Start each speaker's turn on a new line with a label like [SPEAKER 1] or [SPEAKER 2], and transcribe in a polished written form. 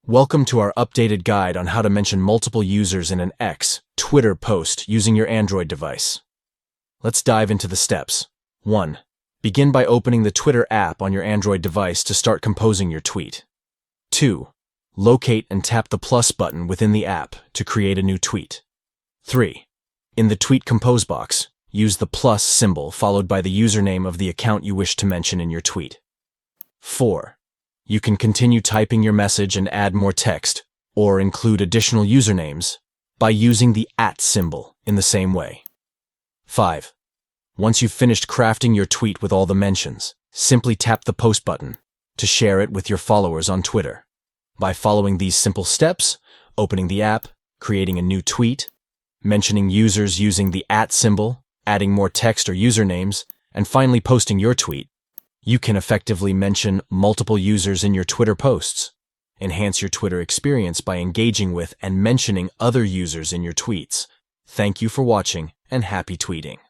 [SPEAKER 1] Welcome to our updated guide on how to mention multiple users in an X, Twitter post using your Android device. Let's dive into the steps. 1. Begin by opening the Twitter app on your Android device to start composing your tweet. 2. Locate and tap the plus button within the app to create a new tweet. 3. In the Tweet Compose box, use the plus symbol followed by the username of the account you wish to mention in your tweet. 4. You can continue typing your message and add more text, or include additional usernames, by using the @ symbol in the same way. 5. Once you've finished crafting your tweet with all the mentions, simply tap the post button to share it with your followers on Twitter. By following these simple steps, opening the app, creating a new tweet, mentioning users using the @ symbol, adding more text or usernames, and finally posting your tweet, you can effectively mention multiple users in your Twitter posts. Enhance your Twitter experience by engaging with and mentioning other users in your tweets. Thank you for watching, and happy tweeting.